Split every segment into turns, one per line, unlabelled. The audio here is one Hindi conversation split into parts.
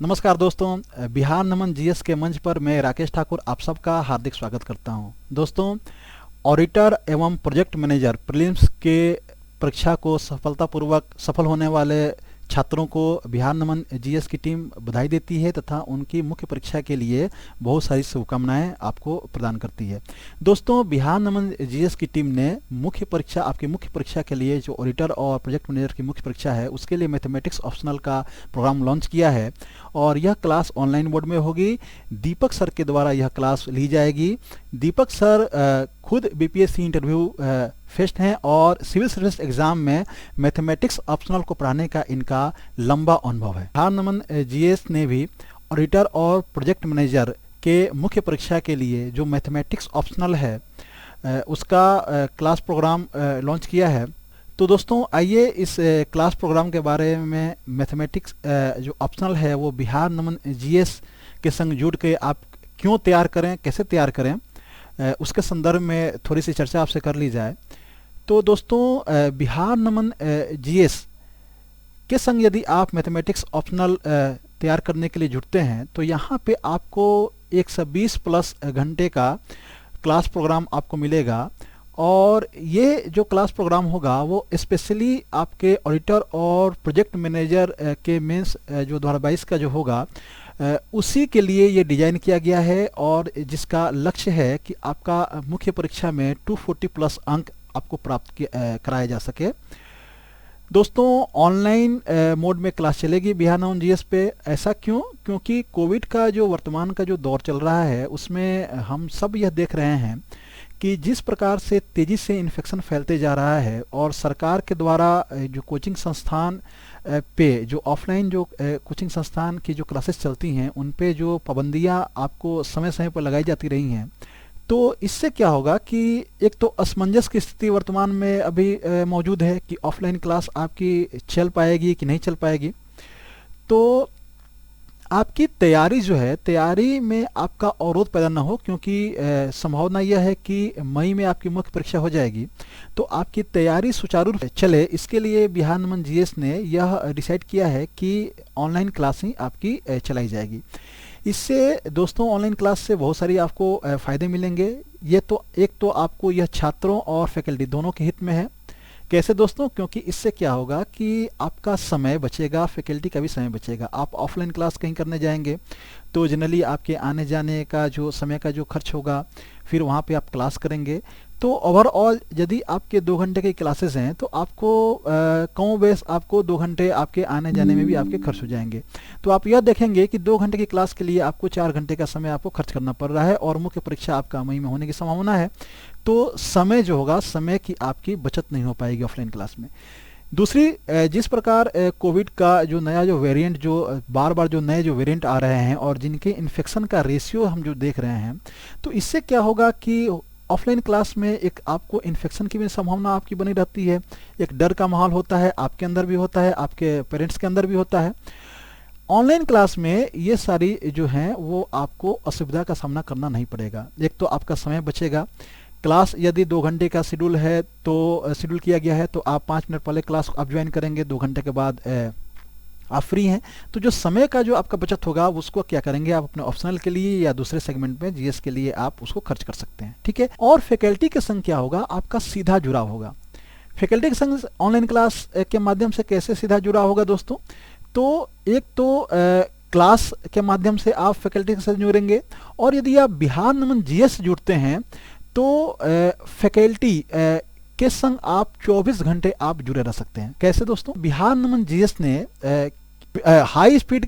नमस्कार दोस्तों, बिहार नमन जीएस के मंच पर मैं राकेश ठाकुर आप सबका हार्दिक स्वागत करता हूं। दोस्तों, ऑडिटर एवं प्रोजेक्ट मैनेजर प्रीलिम्स के परीक्षा को सफलतापूर्वक सफल होने वाले छात्रों को बिहार नमन जीएस की टीम बधाई देती है तथा उनकी मुख्य परीक्षा के लिए बहुत सारी शुभकामनाएं आपको प्रदान करती है। दोस्तों, बिहार नमन जीएस की टीम ने आपकी मुख्य परीक्षा के लिए जो ऑडिटर और प्रोजेक्ट मैनेजर की मुख्य परीक्षा है उसके लिए मैथमेटिक्स ऑप्शनल का प्रोग्राम लॉन्च किया है और यह क्लास ऑनलाइन मोड में होगी। दीपक सर के द्वारा यह क्लास ली जाएगी। दीपक सर खुद बीपीएससी इंटरव्यू फेस्ट हैं और सिविल सर्विस एग्जाम में मैथमेटिक्स ऑप्शनल को पढ़ाने का इनका लंबा अनुभव है। बिहार नमन जीएस ने भी ऑडिटर और प्रोजेक्ट मैनेजर के मुख्य परीक्षा के लिए जो मैथमेटिक्स ऑप्शनल है उसका क्लास प्रोग्राम लॉन्च किया है। तो दोस्तों, आइए इस क्लास प्रोग्राम के बारे में मैथमेटिक्स जो ऑप्शनल है वो बिहार नमन जीएस के संग जुड़ के आप क्यों तैयार करें, कैसे तैयार करें, उसके संदर्भ में थोड़ी सी चर्चा आपसे कर ली जाए। तो दोस्तों, बिहार नमन जीएस के संग यदि आप मैथमेटिक्स ऑप्शनल तैयार करने के लिए जुड़ते हैं तो यहाँ पे आपको 120 प्लस घंटे का क्लास प्रोग्राम आपको मिलेगा और ये जो क्लास प्रोग्राम होगा वो स्पेशली आपके ऑडिटर और प्रोजेक्ट मैनेजर के मेंस जो 2022 का जो होगा उसी के लिए ये डिजाइन किया गया है और जिसका लक्ष्य है कि आपका मुख्य परीक्षा में 240 प्लस अंक आपको प्राप्त कराया जा सके। दोस्तों, ऑनलाइन मोड में क्लास चलेगी बिहार नमन जीएस पे। ऐसा क्यों? क्योंकि कोविड का जो वर्तमान का जो दौर चल रहा है उसमें हम सब यह देख रहे हैं कि जिस प्रकार से तेज़ी से इन्फेक्शन फैलते जा रहा है और सरकार के द्वारा जो कोचिंग संस्थान पे जो ऑफलाइन जो कोचिंग संस्थान की जो क्लासेस चलती हैं उन पे जो पाबंदियां आपको समय समय पर लगाई जाती रही हैं, तो इससे क्या होगा कि एक तो असमंजस की स्थिति वर्तमान में अभी मौजूद है कि ऑफलाइन क्लास आपकी चल पाएगी कि नहीं चल पाएगी। तो आपकी तैयारी जो है, तैयारी में आपका अवरोध पैदा ना हो, क्योंकि संभावना यह है कि मई में आपकी मुख्य परीक्षा हो जाएगी। तो आपकी तैयारी सुचारू रूप से चले, इसके लिए बिहार नमन जीएस ने यह डिसाइड किया है कि ऑनलाइन क्लास ही आपकी चलाई जाएगी। इससे दोस्तों ऑनलाइन क्लास से बहुत सारी आपको फ़ायदे मिलेंगे। ये तो एक तो आपको यह छात्रों और फैकल्टी दोनों के हित में है। कैसे दोस्तों? क्योंकि इससे क्या होगा कि आपका समय बचेगा, फैकल्टी का भी समय बचेगा। आप ऑफलाइन क्लास कहीं करने जाएंगे तो जनरली आपके आने जाने का जो समय का जो खर्च होगा, फिर वहाँ पे आप क्लास करेंगे तो ओवरऑल यदि आपके 2 घंटे की क्लासेस हैं तो आपको कम बेस आपको 2 घंटे आपके आने जाने में भी आपके खर्च हो जाएंगे। तो आप यह देखेंगे कि 2 घंटे की क्लास के लिए आपको 4 घंटे का समय आपको खर्च करना पड़ रहा है और मुख्य परीक्षा आपका मई में होने की संभावना है। तो समय जो होगा, समय की आपकी बचत नहीं हो पाएगी ऑफलाइन क्लास में। दूसरी, जिस प्रकार कोविड का जो नया जो वेरिएंट जो बार बार जो नए जो वेरिएंट आ रहे हैं और जिनके इन्फेक्शन का रेशियो हम जो देख रहे हैं, तो इससे क्या होगा कि ऑफलाइन क्लास में एक आपको इन्फेक्शन की भी संभावना आपकी बनी रहती है। एक डर का माहौल होता है, आपके अंदर भी होता है, आपके पेरेंट्स के अंदर भी होता है। ऑनलाइन क्लास में ये सारी जो हैं वो आपको असुविधा का सामना करना नहीं पड़ेगा। एक तो आपका समय बचेगा। क्लास यदि 2 घंटे का शेड्यूल है तो शेड्यूल किया गया है तो आप 5 मिनट पहले क्लास आप ज्वाइन करेंगे, 2 घंटे के बाद आप फ्री हैं। तो जो समय का जो आपका बचत होगा उसको क्या करेंगे, आप अपने ऑप्शनल के लिए या दूसरे सेगमेंट में जीएस के लिए आप उसको खर्च कर सकते हैं। ठीक है। और फैकल्टी के संग क्या होगा, आपका सीधा जुड़ाव होगा। फैकल्टी के संग ऑनलाइन क्लास के माध्यम से कैसे सीधा जुड़ाव होगा दोस्तों? तो एक तो क्लास के माध्यम से आप फैकल्टी के साथ जुड़ेंगे और यदि आप बिहार नमन जीएस जुड़ते हैं तो फैकल्टी के संग आप 24 घंटे आप जुड़े रह सकते हैं। कैसे दोस्तों? बिहार नमन जीएस ने हाई स्पीड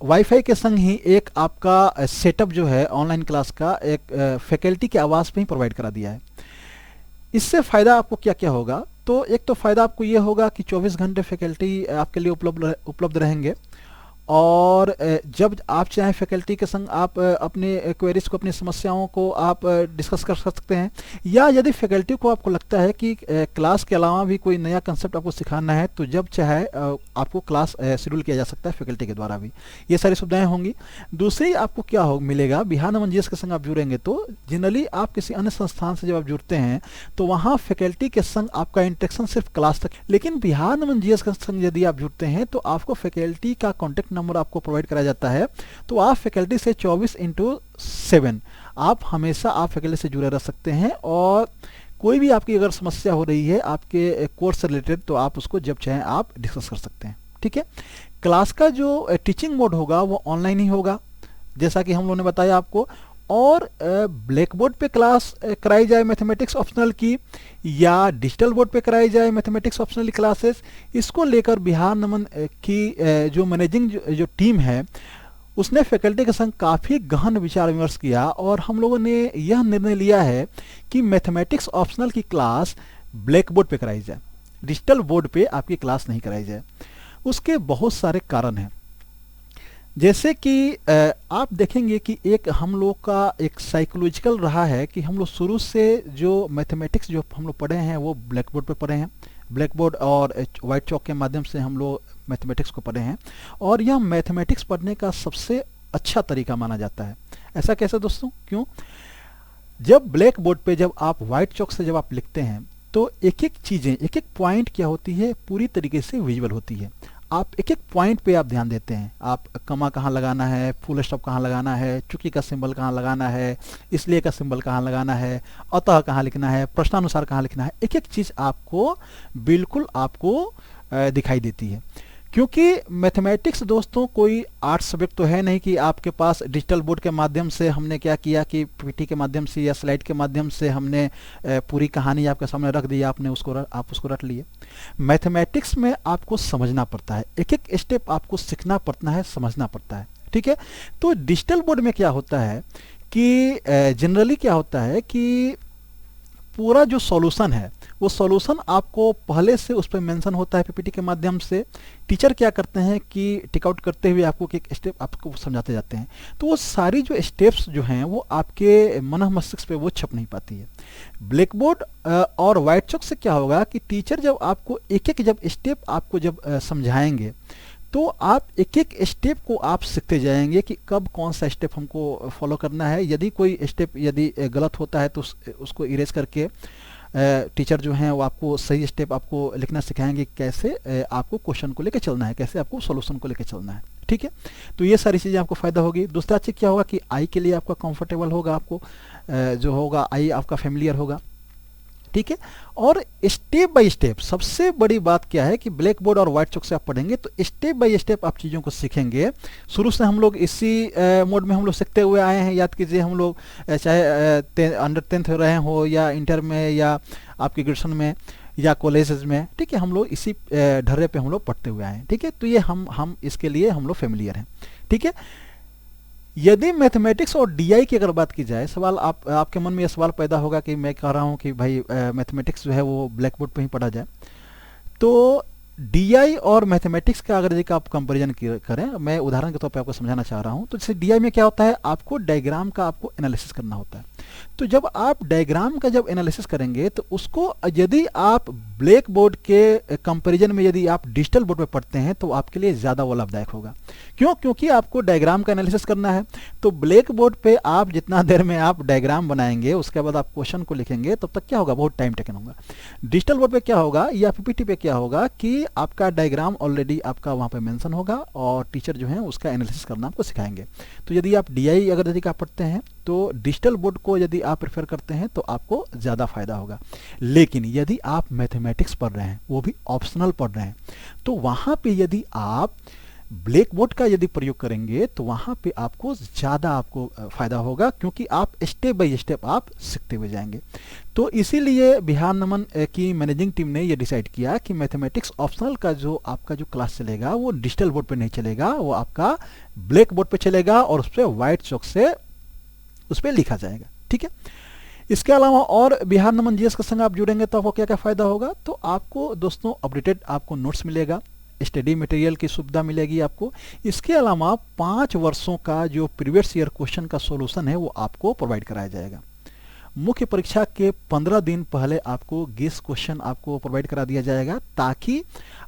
वाईफाई के संग ही एक आपका सेटअप जो है ऑनलाइन क्लास का एक फैकल्टी के आवास में ही प्रोवाइड करा दिया है। इससे फ़ायदा आपको क्या क्या होगा? तो एक तो फ़ायदा आपको ये होगा कि 24 घंटे फैकल्टी आपके लिए उपलब्ध रहेंगे और जब आप चाहें फैकल्टी के संग आप अपने क्वेरीज को, अपनी समस्याओं को आप डिस्कस कर सकते हैं। या यदि फैकल्टी को आपको लगता है कि क्लास के अलावा भी कोई नया कंसेप्ट आपको सिखाना है तो जब चाहे आपको क्लास शेड्यूल किया जा सकता है फैकल्टी के द्वारा भी। ये सारी सुविधाएं होंगी। दूसरी आपको क्या मिलेगा, बिहार नमन जीएस के संग आप जुड़ेंगे तो जनरली आप किसी अन्य संस्थान से जब आप जुड़ते हैं तो वहाँ फैकल्टी के संग आपका इंटरेक्शन सिर्फ क्लास तक, लेकिन बिहार नमन जीएस के संग यदि आप जुड़ते हैं तो आपको फैकल्टी का कॉन्टेक्ट नंबर आपको प्रोवाइड कराया जाता है, तो आप फैकल्टी से 24/7 आप हमेशा आप फैकल्टी से जुड़े रह सकते हैं, और कोई भी आपकी अगर समस्या हो रही है आपके कोर्स से रिलेटेड तो आप उसको जब चाहें आप डिस्कस कर सकते हैं। ठीक है, क्लास का जो टीचिंग मोड होगा वो ऑनलाइन ही होगा, जैसा कि हम लोगों ने बताया आपको। और ब्लैक बोर्ड पे क्लास कराई जाए मैथमेटिक्स ऑप्शनल की, या डिजिटल बोर्ड पे कराई जाए मैथमेटिक्स ऑप्शनल क्लासेस, इसको लेकर बिहार नमन की जो मैनेजिंग जो टीम है उसने फैकल्टी के संग काफ़ी गहन विचार विमर्श किया, और हम लोगों ने यह निर्णय लिया है कि मैथमेटिक्स ऑप्शनल की क्लास ब्लैक बोर्ड पे कराई जाए, डिजिटल बोर्ड पे आपकी क्लास नहीं कराई जाए। उसके बहुत सारे कारण हैं, जैसे कि आप देखेंगे कि एक हम लोग का एक साइकोलॉजिकल रहा है कि हम लोग शुरू से जो मैथमेटिक्स जो हम लोग पढ़े हैं वो ब्लैक बोर्ड पे पढ़े हैं, ब्लैक बोर्ड और वाइट चॉक के माध्यम से हम लोग मैथमेटिक्स को पढ़े हैं, और यह मैथमेटिक्स पढ़ने का सबसे अच्छा तरीका माना जाता है। ऐसा कैसे दोस्तों, क्यों? जब ब्लैक बोर्ड पे जब आप वाइट चॉक से जब आप लिखते हैं तो एक एक चीज़ें, एक एक पॉइंट क्या होती है, पूरी तरीके से विजुअल होती है। आप एक एक पॉइंट पे आप ध्यान देते हैं, आप कमा कहाँ लगाना है, फुल स्टॉप कहाँ लगाना है, चूंकि का सिंबल कहाँ लगाना है, इसलिए का सिंबल कहाँ लगाना है, अतः कहाँ लिखना है, प्रश्नानुसार कहाँ लिखना है, एक एक चीज़ आपको बिल्कुल आपको दिखाई देती है। क्योंकि मैथमेटिक्स दोस्तों कोई आर्ट्स सब्जेक्ट तो है नहीं कि आपके पास डिजिटल बोर्ड के माध्यम से हमने क्या किया कि पीपीटी के माध्यम से या स्लाइड के माध्यम से हमने पूरी कहानी आपके सामने रख दी, आपने उसको आप उसको रट लिए। मैथमेटिक्स में आपको समझना पड़ता है, एक एक स्टेप आपको सीखना पड़ता है, समझना पड़ता है। ठीक है, तो डिजिटल बोर्ड में क्या होता है कि जनरली क्या होता है कि पूरा जो सॉल्यूशन है वो सॉल्यूशन आपको पहले से उस पर मेंशन होता है पीपीटी के माध्यम से। टीचर क्या करते हैं कि टिक आउट करते हुए आपको एक स्टेप आपको समझाते जाते हैं, तो वो सारी जो स्टेप्स जो हैं वो आपके मन मस्तिष्क पे वो छप नहीं पाती है। ब्लैक बोर्ड और वाइट चॉक से क्या होगा कि टीचर जब आपको एक एक जब स्टेप आपको जब समझाएंगे तो आप एक एक स्टेप को आप सीखते जाएंगे कि कब कौन सा स्टेप हमको फॉलो करना है। यदि कोई स्टेप यदि गलत होता है तो उसको इरेज करके टीचर जो हैं वो आपको सही स्टेप आपको लिखना सिखाएंगे, कैसे आपको क्वेश्चन को लेकर चलना है, कैसे आपको सॉल्यूशन को लेकर चलना है। ठीक है, तो ये सारी चीज़ें आपको फ़ायदा होगी। दूसरा चीज़ क्या होगा कि आई के लिए आपका कंफर्टेबल होगा, आपको जो होगा आई आपका फेमिलियर होगा। ठीक है, और स्टेप बाय स्टेप सबसे बड़ी बात क्या है कि ब्लैक बोर्ड और व्हाइट चॉक से आप पढ़ेंगे तो स्टेप बाय स्टेप आप चीज़ों को सीखेंगे। शुरू से हम लोग इसी मोड में हम लोग सीखते हुए आए हैं। याद कीजिए हम लोग चाहे अंडर 10th रहे हो या इंटर में या आपके ग्रेजुएशन में या कॉलेजेस में, ठीक है, हम लोग इसी ढर्रे पे हम लोग पढ़ते हुए आए हैं। ठीक है, तो ये हम इसके लिए हम लोग फेमिलियर हैं। ठीक है, यदि मैथमेटिक्स और डीआई की अगर बात की जाए, सवाल आपके मन में यह सवाल पैदा होगा कि मैं कह रहा हूं कि भाई मैथमेटिक्स जो है वो ब्लैक बोर्ड पे ही पढ़ा जाए, तो डीआई और मैथमेटिक्स का अगर देखिए आप कंपैरिजन करें, मैं उदाहरण के तौर पे आपको समझाना चाह रहा हूं। तो जैसे डीआई में क्या होता है, आपको डायग्राम का आपको एनालिसिस करना होता है। तो जब आप डायग्राम का जब एनालिसिस करेंगे तो उसको यदि आप ब्लैक बोर्ड के कंपैरिजन में यदि आप डिजिटल बोर्ड पे पढ़ते हैं तो आपके लिए ज़्यादा वो लाभदायक होगा। क्यों? क्योंकि आपको डायग्राम का एनालिसिस करना है। तो ब्लैक बोर्ड पे आप जितना देर में आप डायग्राम बनाएंगे उसके बाद आप क्वेश्चन को लिखेंगे तब तक क्या होगा, बहुत टाइम टेकन होगा। डिजिटल बोर्ड पे क्या होगा या पीपीटी पे क्या होगा कि आपका डायग्राम ऑलरेडी आपका वहाँ पे मेंशन होगा और टीचर जो है उसका एनालिसिस करना आपको सिखाएंगे। तो यदि आप डीआई अगर यदि आप पढ़ते हैं तो डिजिटल बोर्ड को यदि आप प्रेफर करते हैं तो आपको ज़्यादा फायदा होगा। लेकिन यदि आप मैथमेटिक्स पढ़ रहे हैं, वो भी ऑप्शनल पढ़ रहे हैं, तो वहाँ पे यदि आप ब्लैक बोर्ड का यदि प्रयोग करेंगे तो वहाँ पे आपको ज़्यादा आपको फ़ायदा होगा, क्योंकि आप स्टेप बाय स्टेप आप सीखते हुए जाएंगे। तो इसीलिए बिहार नमन की मैनेजिंग टीम ने ये डिसाइड किया कि मैथमेटिक्स ऑप्शनल का जो आपका जो क्लास चलेगा वो डिजिटल बोर्ड पे नहीं चलेगा, वो आपका ब्लैक बोर्ड पे चलेगा और उस पर व्हाइट चॉक से उस पर लिखा जाएगा। ठीक है, इसके अलावा और बिहार नमन जीएस के संग आप जुड़ेंगे तो आपको क्या क्या फ़ायदा होगा, तो आपको दोस्तों अपडेटेड आपको नोट्स मिलेगा, स्टडी मटेरियल की सुविधा मिलेगी आपको। इसके अलावा 5 वर्षों का जो प्रीवियस ईयर क्वेश्चन का सॉल्यूशन है वो आपको प्रोवाइड कराया जाएगा। मुख्य परीक्षा के 15 दिन पहले आपको गेस क्वेश्चन आपको प्रोवाइड करा दिया जाएगा ताकि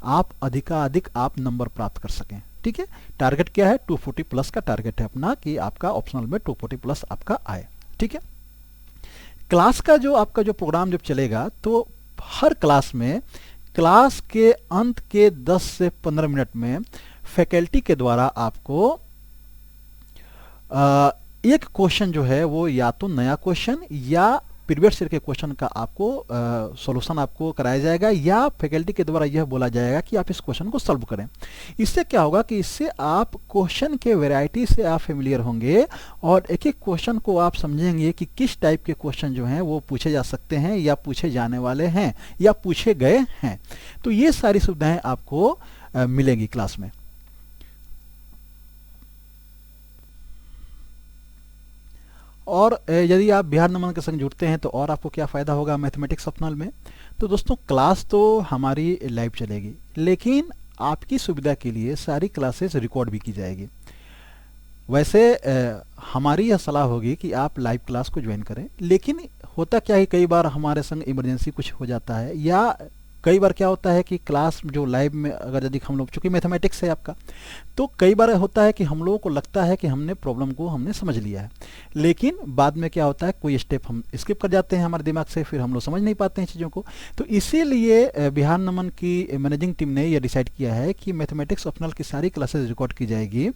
आप अधिकाधिक आप नंबर प्राप्त कर सकें। ठीक है, टारगेट क्या है, 240 प्लस का टारगेट है अपना कि आपका ऑप्शनल में 240 प्लस आपका आए। ठीक है, क्लास का जो आपका जो प्रोग्राम जब चलेगा तो हर क्लास में क्लास के अंत के 10 से 15 मिनट में फैकल्टी के द्वारा आपको एक क्वेश्चन जो है वो या तो नया क्वेश्चन या प्रीवियस ईयर के क्वेश्चन का आपको सॉल्यूशन आपको कराया जाएगा, या फैकल्टी के द्वारा यह बोला जाएगा कि आप इस क्वेश्चन को सॉल्व करें। इससे क्या होगा कि इससे आप क्वेश्चन के वैरायटी से आप फेमिलियर होंगे और एक एक क्वेश्चन को आप समझेंगे कि किस टाइप के क्वेश्चन जो हैं वो पूछे जा सकते हैं या पूछे जाने वाले हैं या पूछे गए हैं। तो ये सारी सुविधाएं आपको मिलेंगी क्लास में। और यदि आप बिहार नमन के संग जुड़ते हैं तो और आपको क्या फ़ायदा होगा मैथमेटिक्स ऑप्शनल में। तो दोस्तों क्लास तो हमारी लाइव चलेगी, लेकिन आपकी सुविधा के लिए सारी क्लासेस रिकॉर्ड भी की जाएगी। वैसे हमारी यह सलाह होगी कि आप लाइव क्लास को ज्वाइन करें, लेकिन होता क्या है कई बार हमारे संग इमरजेंसी कुछ हो जाता है, या कई बार क्या होता है कि क्लास जो लाइव में अगर यदि हम लोग, चूँकि मैथमेटिक्स है आपका, तो कई बार होता है कि हम लोगों को लगता है कि हमने प्रॉब्लम को हमने समझ लिया है, लेकिन बाद में क्या होता है कोई स्टेप हम स्किप कर जाते हैं हमारे दिमाग से, फिर हम लोग समझ नहीं पाते हैं चीज़ों को। तो इसीलिए बिहार नमन की मैनेजिंग टीम ने यह डिसाइड किया है कि मैथमेटिक्स ऑप्शनल की सारी क्लासेस रिकॉर्ड की जाएगी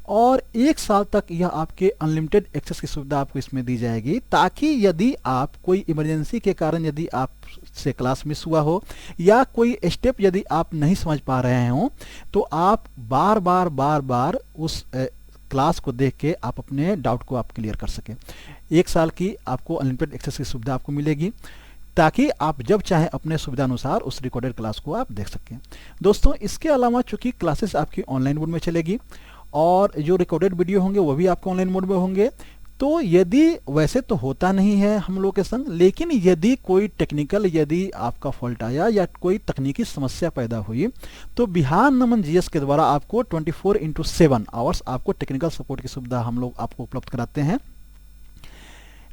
और 1 साल तक यह आपके अनलिमिटेड एक्सेस की सुविधा आपको इसमें दी जाएगी, ताकि यदि आप कोई इमरजेंसी के कारण यदि आप से क्लास मिस हुआ हो या कोई स्टेप यदि आप नहीं समझ पा रहे हो, तो आप बार बार उस क्लास को देख के आप अपने डाउट को आप क्लियर कर सकें। 1 साल की आपको अनलिमिटेड एक्सेस की सुविधा आपको मिलेगी, ताकि आप जब चाहें अपने सुविधा अनुसार उस रिकॉर्डेड क्लास को आप देख सकें। दोस्तों इसके अलावा चूंकि क्लासेस आपकी ऑनलाइन मोड में चलेगी और जो रिकॉर्डेड वीडियो होंगे वो भी आपके ऑनलाइन मोड में होंगे, तो यदि वैसे तो होता नहीं है हम लोग के संग, लेकिन यदि कोई टेक्निकल यदि आपका फॉल्ट आया या कोई तकनीकी समस्या पैदा हुई, तो बिहार नमन जीएस के द्वारा आपको 24/7 आवर्स आपको टेक्निकल सपोर्ट की सुविधा हम लोग आपको उपलब्ध कराते हैं।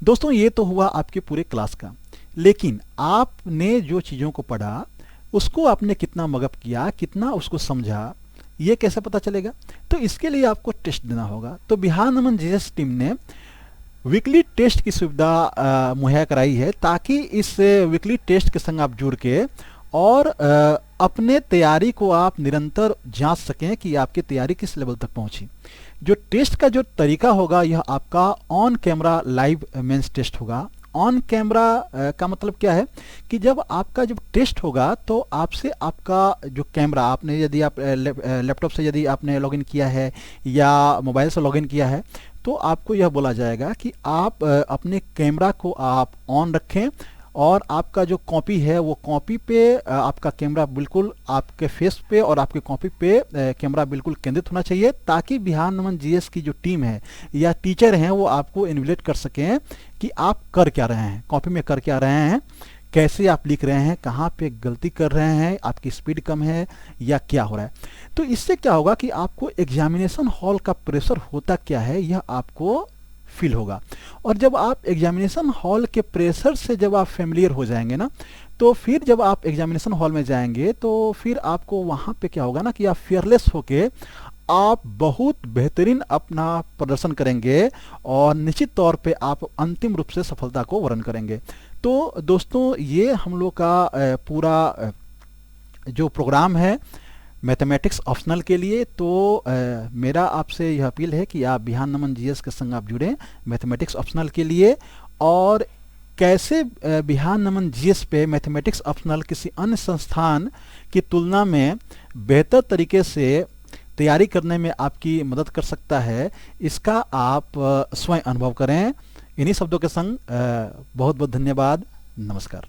दोस्तों ये तो हुआ आपके पूरे क्लास का, लेकिन आपने जो चीज़ों को पढ़ा उसको आपने कितना मगअप किया, कितना उसको समझा, ये कैसे पता चलेगा? तो इसके लिए आपको टेस्ट देना होगा। तो बिहार नमन जीएस टीम ने वीकली टेस्ट की सुविधा मुहैया कराई है, ताकि इस वीकली टेस्ट के संग आप जुड़ के और अपने तैयारी को आप निरंतर जांच सकें कि आपकी तैयारी किस लेवल तक पहुंची। जो टेस्ट का जो तरीका होगा यह आपका on camera live mains test होगा। ऑन कैमरा का मतलब क्या है कि जब आपका जब टेस्ट होगा तो आपसे आपका जो कैमरा आपने यदि आप लैपटॉप से यदि आपने लॉगिन किया है या मोबाइल से लॉगिन किया है, तो आपको यह बोला जाएगा कि आप अपने कैमरा को आप ऑन रखें और आपका जो कॉपी है वो कॉपी पे आपका कैमरा बिल्कुल आपके फेस पे और आपके कॉपी पे कैमरा बिल्कुल केंद्रित होना चाहिए, ताकि बिहार नमन जीएस की जो टीम है या टीचर हैं वो आपको इन्वेलिडेट कर सकें कि आप कर क्या रहे हैं, कॉपी में कर क्या रहे हैं, कैसे आप लिख रहे हैं, कहाँ पे गलती कर रहे हैं, आपकी स्पीड कम है या क्या हो रहा है। तो इससे क्या होगा कि आपको एग्जामिनेशन हॉल का प्रेशर होता क्या है यह आपको फील होगा। और जब आप एग्जामिनेशन हॉल के प्रेशर से जब आप फेमिलियर हो जाएंगे ना, तो फिर जब आप एग्जामिनेशन हॉल में जाएंगे तो फिर आपको वहाँ पे क्या होगा ना कि आप फियरलेस होके आप बहुत बेहतरीन अपना प्रदर्शन करेंगे और निश्चित तौर पे आप अंतिम रूप से सफलता को वर्ण करेंगे। तो दोस्तों ये हम लोग का पूरा जो प्रोग्राम है मैथमेटिक्स ऑप्शनल के लिए, तो मेरा आपसे यह अपील है कि आप बिहार नमन जीएस के संग आप जुड़ें मैथमेटिक्स ऑप्शनल के लिए। और कैसे बिहार नमन जीएस पे मैथमेटिक्स ऑप्शनल किसी अन्य संस्थान की तुलना में बेहतर तरीके से तैयारी करने में आपकी मदद कर सकता है, इसका आप स्वयं अनुभव करें। इन्हीं शब्दों के संग बहुत बहुत धन्यवाद। नमस्कार।